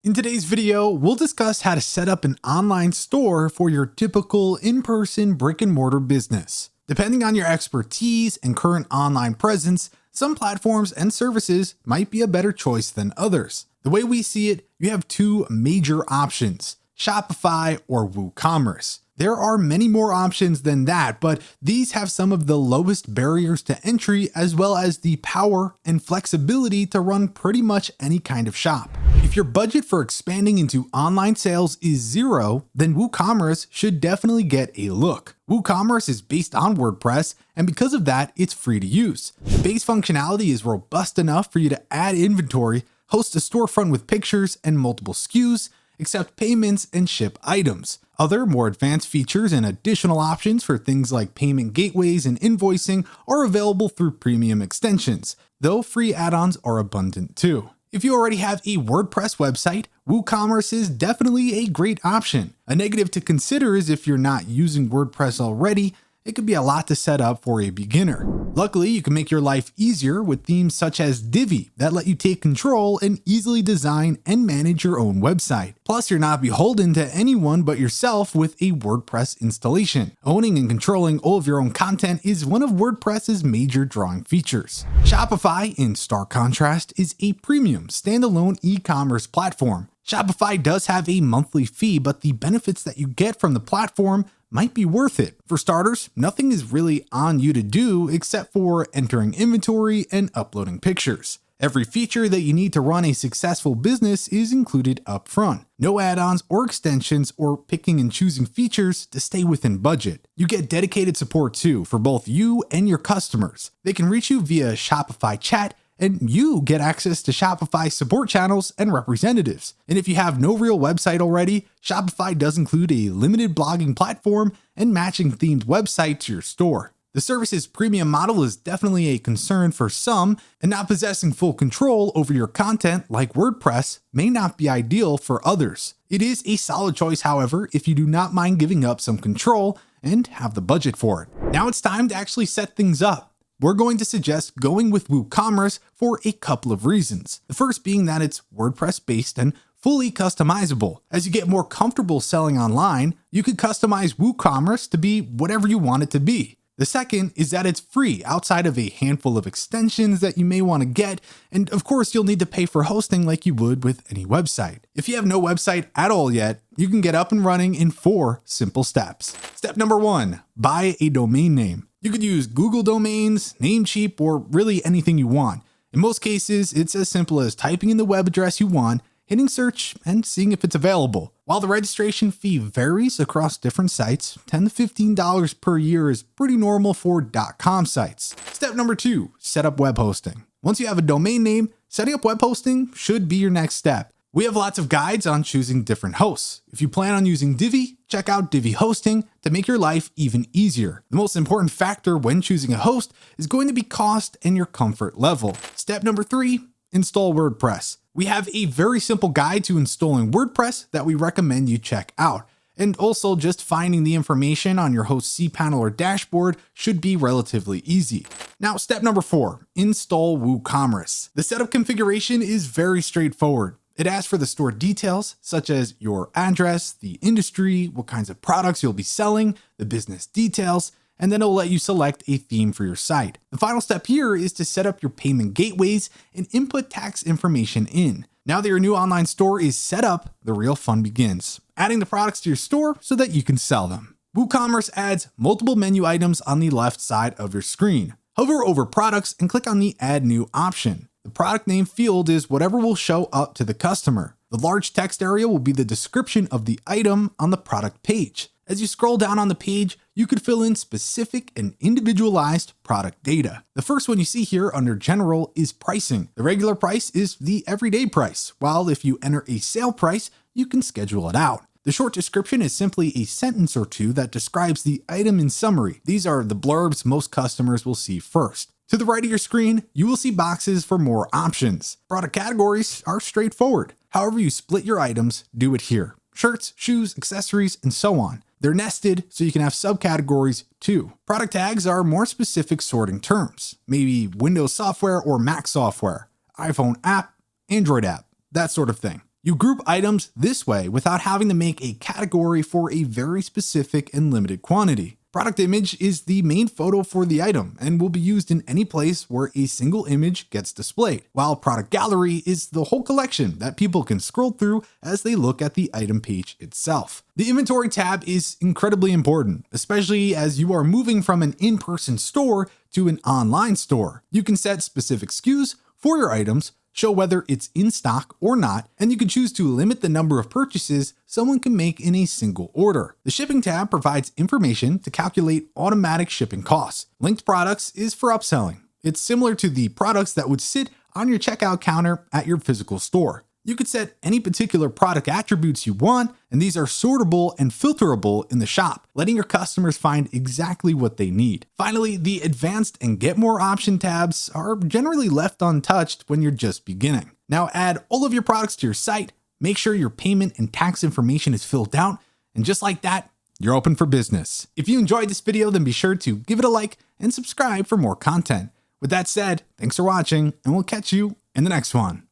In today's video, we'll discuss how to set up an online store for your typical in-person brick-and-mortar business. Depending on your expertise and current online presence, some platforms and services might be a better choice than others. The way we see it, you have two major options: Shopify or Woocommerce. There are many more options than that, but these have some of the lowest barriers to entry as well as the power and flexibility to run pretty much any kind of shop. If your budget for expanding into online sales is zero, then Woocommerce should definitely get a look. Woocommerce is based on WordPress, and because of that, it's free to use. The base functionality is robust enough for you to add inventory, host a storefront with pictures and multiple SKUs, accept payments, and ship items. Other more advanced features and additional options for things like payment gateways and invoicing are available through premium extensions, though free add-ons are abundant too. If you already have a WordPress website, Woocommerce is definitely a great option. A negative to consider is if you're not using WordPress already, it could be a lot to set up for a beginner. Luckily, you can make your life easier with themes such as Divi that let you take control and easily design and manage your own website. Plus, you're not beholden to anyone but yourself with a WordPress installation. Owning and controlling all of your own content is one of WordPress's major drawing features. Shopify, in stark contrast, is a premium, standalone e-commerce platform. Shopify does have a monthly fee, but the benefits that you get from the platform might be worth it. For starters, nothing is really on you to do except for entering inventory and uploading pictures. Every feature that you need to run a successful business is included up front. No add-ons or extensions or picking and choosing features to stay within budget. You get dedicated support too for both you and your customers. They can reach you via Shopify chat, and you get access to Shopify support channels and representatives. And if you have no real website already, Shopify does include a limited blogging platform and matching themed website to your store. The service's premium model is definitely a concern for some, and not possessing full control over your content like WordPress may not be ideal for others. It is a solid choice, however, if you do not mind giving up some control and have the budget for it. Now it's time to actually set things up. We're going to suggest going with Woocommerce for a couple of reasons. The first being that it's WordPress based and fully customizable. As you get more comfortable selling online, you could customize Woocommerce to be whatever you want it to be. The second is that it's free outside of a handful of extensions that you may want to get, and of course you'll need to pay for hosting like you would with any website. If you have no website at all yet, you can get up and running in 4 simple steps. Step number 1, buy a domain name. You could use Google domains, Namecheap, or really anything you want. In most cases, it's as simple as typing in the web address you want, hitting search, and seeing if it's available. While the registration fee varies across different sites, $10 to $15 per year is pretty normal for .com sites. Step number 2, set up web hosting. Once you have a domain name, setting up web hosting should be your next step. We have lots of guides on choosing different hosts. If you plan on using Divi, check out Divi Hosting to make your life even easier. The most important factor when choosing a host is going to be cost and your comfort level. Step number 3, install WordPress. We have a very simple guide to installing WordPress that we recommend you check out. And also just finding the information on your host cPanel or dashboard should be relatively easy. Now, step number 4, install Woocommerce. The setup configuration is very straightforward. It asks for the store details, such as your address, the industry, what kinds of products you'll be selling, the business details, and then it'll let you select a theme for your site. The final step here is to set up your payment gateways and input tax information in. Now that your new online store is set up, the real fun begins, adding the products to your store so that you can sell them. Woocommerce adds multiple menu items on the left side of your screen. Hover over products and click on the Add New option. The product name field is whatever will show up to the customer. The large text area will be the description of the item on the product page. As you scroll down on the page, you could fill in specific and individualized product data. The first one you see here under General is pricing. The regular price is the everyday price, while if you enter a sale price, you can schedule it out. The short description is simply a sentence or two that describes the item in summary. These are the blurbs most customers will see first. To the right of your screen, you will see boxes for more options. Product categories are straightforward. However you split your items, do it here. Shirts, shoes, accessories, and so on. They're nested so you can have subcategories too. Product tags are more specific sorting terms, maybe Windows software or Mac software, iPhone app, Android app, that sort of thing. You group items this way without having to make a category for a very specific and limited quantity. Product image is the main photo for the item and will be used in any place where a single image gets displayed, while product gallery is the whole collection that people can scroll through as they look at the item page itself. The inventory tab is incredibly important, especially as you are moving from an in-person store to an online store. You can set specific SKUs for your items, show whether it's in stock or not, and you can choose to limit the number of purchases someone can make in a single order. The shipping tab provides information to calculate automatic shipping costs. Linked products is for upselling. It's similar to the products that would sit on your checkout counter at your physical store. You could set any particular product attributes you want, and these are sortable and filterable in the shop, letting your customers find exactly what they need. Finally, the advanced and get more option tabs are generally left untouched when you're just beginning. Now add all of your products to your site, make sure your payment and tax information is filled out, and just like that, you're open for business. If you enjoyed this video, then be sure to give it a like and subscribe for more content. With that said, thanks for watching, and we'll catch you in the next one.